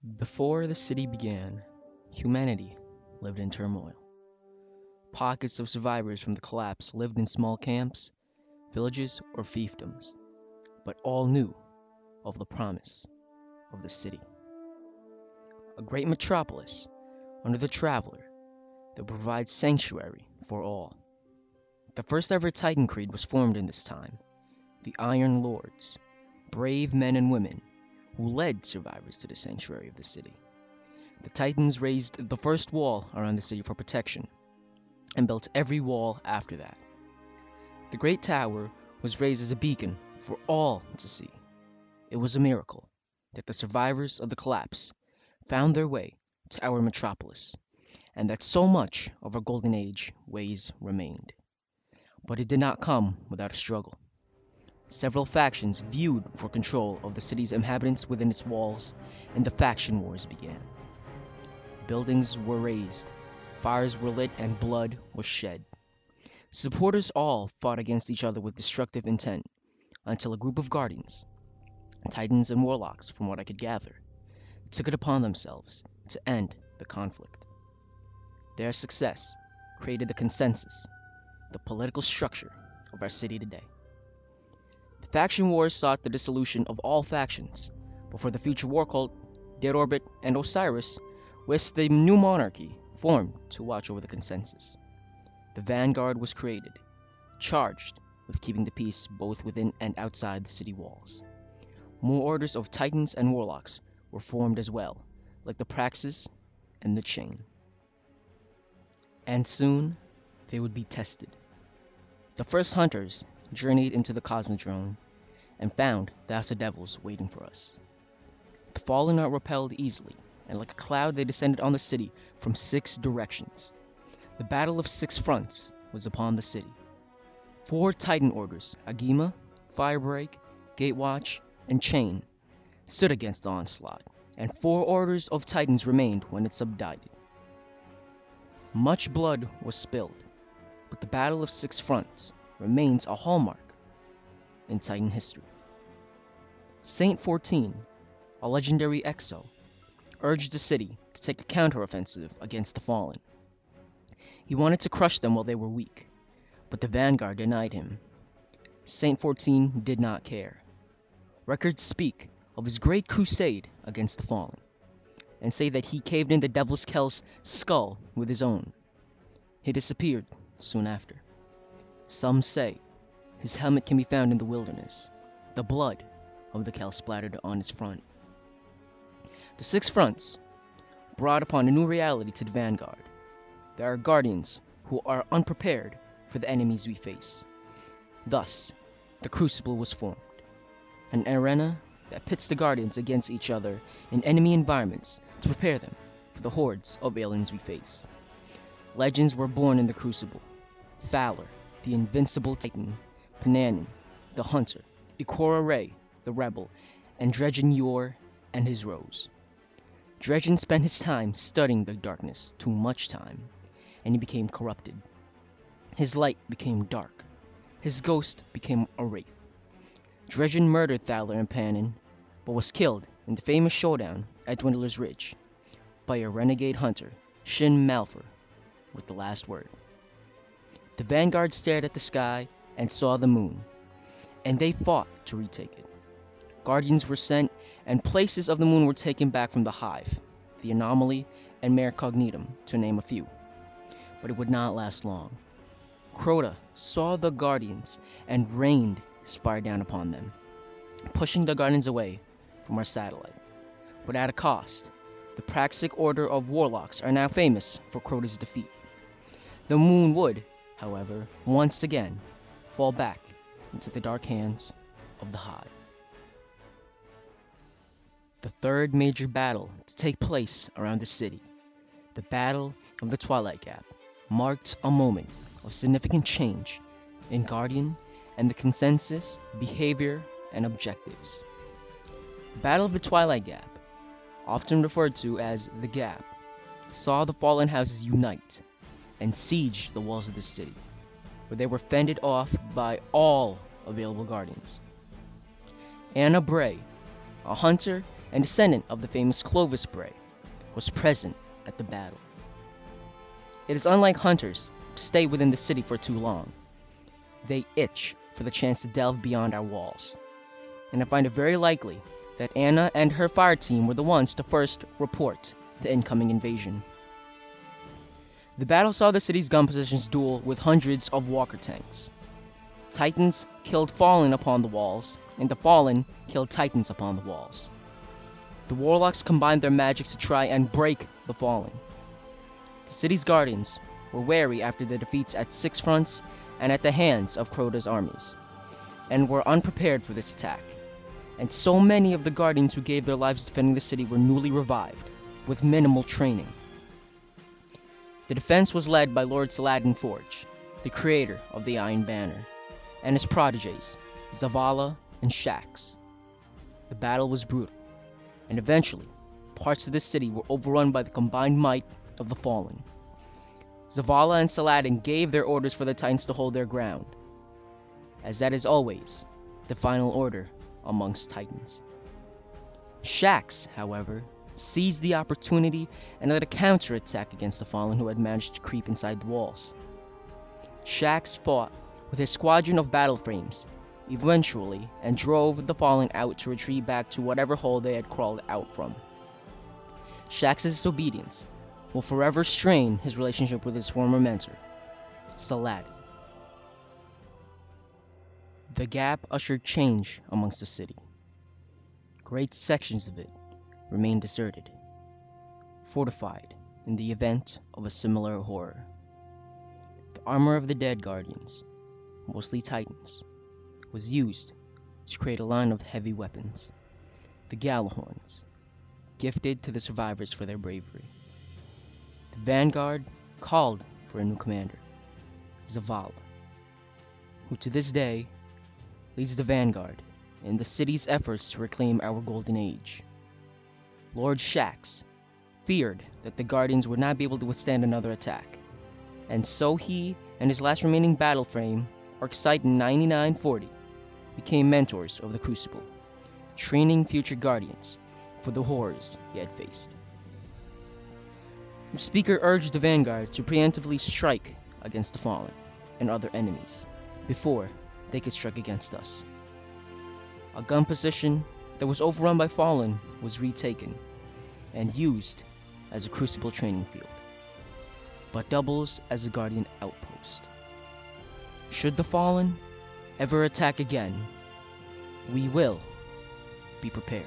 Before the city began, humanity lived in turmoil. Pockets of survivors from the collapse lived in small camps, villages, or fiefdoms, but all knew of the promise of the city. A great metropolis under the traveler that provides sanctuary for all. The first ever Titan Creed was formed in this time, the Iron Lords, brave men and women who led survivors to the sanctuary of the city. The Titans raised the first wall around the city for protection, and built every wall after that. The Great Tower was raised as a beacon for all to see. It was a miracle that the survivors of the collapse found their way to our metropolis, and that so much of our golden age ways remained. But it did not come without a struggle. Several factions viewed for control of the city's inhabitants within its walls, and the faction wars began. Buildings were razed, fires were lit, and blood was shed. Supporters all fought against each other with destructive intent, until a group of guardians, titans and warlocks from what I could gather, took it upon themselves to end the conflict. Their success created the consensus, the political structure of our city today. The faction wars sought the dissolution of all factions, before the future war cult, Dead Orbit, and Osiris wished the new monarchy formed to watch over the consensus. The Vanguard was created, charged with keeping the peace both within and outside the city walls. More orders of titans and warlocks were formed as well, like the Praxis and the Chain. And soon they would be tested. The first hunters journeyed into the Cosmodrome and found the House of Devils waiting for us. The fallen are repelled easily, and like a cloud they descended on the city from 6 directions. The Battle of 6 Fronts was upon the city. 4 Titan orders, Agima, Firebreak, Gatewatch, and Chain, stood against the onslaught, and 4 orders of Titans remained when it subsided. Much blood was spilled, but the Battle of 6 Fronts remains a hallmark in Titan history. Saint 14, a legendary Exo, urged the city to take a counteroffensive against the Fallen. He wanted to crush them while they were weak, but the Vanguard denied him. Saint 14 did not care. Records speak of his great crusade against the Fallen, and say that he caved in the Devil's Kel's skull with his own. He disappeared soon after. Some say his helmet can be found in the wilderness, the blood of the Kel splattered on its front. The 6 Fronts brought upon a new reality to the Vanguard. There are guardians who are unprepared for the enemies we face. Thus, the Crucible was formed, an arena that pits the guardians against each other in enemy environments to prepare them for the hordes of aliens we face. Legends were born in the Crucible. Thaler, the invincible Titan, Pananin, the hunter, Ikora Ray, the rebel, and Dredgen Yor and his Rose. Dredgen spent his time studying the darkness, too much time, and he became corrupted. His light became dark. His ghost became a wraith. Dredgen murdered Thaler and Panin, but was killed in the famous showdown at Dwindler's Ridge by a renegade hunter, Shin Malphur, with the last word. The Vanguard stared at the sky and saw the moon, and they fought to retake it. Guardians were sent, and places of the moon were taken back from the Hive, the Anomaly, and Mare Cognitum, to name a few. But it would not last long. Crota saw the Guardians and rained his fire down upon them, pushing the Guardians away from our satellite. But at a cost. The Praxic Order of Warlocks are now famous for Crota's defeat. The moon would, however, once again fall back into the dark hands of the Hive. The third major battle to take place around the city, the Battle of the Twilight Gap, marked a moment of significant change in Guardian and the consensus, behavior, and objectives. The Battle of the Twilight Gap, often referred to as the Gap, saw the fallen houses unite and siege the walls of the city, where they were fended off by all available guardians. Anna Bray, a hunter and descendant of the famous Clovis Bray, was present at the battle. It is unlike hunters to stay within the city for too long. They itch for the chance to delve beyond our walls, and I find it very likely that Anna and her fire team were the ones to first report the incoming invasion. The battle saw the city's gun positions duel with hundreds of walker tanks. Titans killed Fallen upon the walls, and the Fallen killed Titans upon the walls. The Warlocks combined their magics to try and break the Fallen. The city's guardians were wary after their defeats at Six Fronts and at the hands of Crota's armies, and were unprepared for this attack. And so many of the guardians who gave their lives defending the city were newly revived, with minimal training. The defense was led by Lord Saladin Forge, the creator of the Iron Banner, and his protégés, Zavala and Shax. The battle was brutal, and eventually, parts of the city were overrun by the combined might of the Fallen. Zavala and Saladin gave their orders for the Titans to hold their ground, as that is always the final order amongst Titans. Shax, however, seized the opportunity and led a counterattack against the Fallen who had managed to creep inside the walls. Shax fought with his squadron of battle frames, eventually, and drove the Fallen out to retreat back to whatever hole they had crawled out from. Shax's disobedience will forever strain his relationship with his former mentor, Saladin. The gap ushered change amongst the city. Great sections of it remained deserted, fortified in the event of a similar horror. The armor of the dead guardians, mostly Titans, was used to create a line of heavy weapons, the Gallahorns, gifted to the survivors for their bravery. The Vanguard called for a new commander, Zavala, who to this day leads the Vanguard in the city's efforts to reclaim our golden age. Lord Shax feared that the Guardians would not be able to withstand another attack, and so he and his last remaining battle frame, Arctitan 9940, became mentors of the Crucible, training future Guardians for the horrors he had faced. The speaker urged the Vanguard to preemptively strike against the Fallen and other enemies before they could strike against us. A gun position that was overrun by Fallen was retaken and used as a Crucible training field, but doubles as a Guardian outpost. Should the Fallen ever attack again, we will be prepared.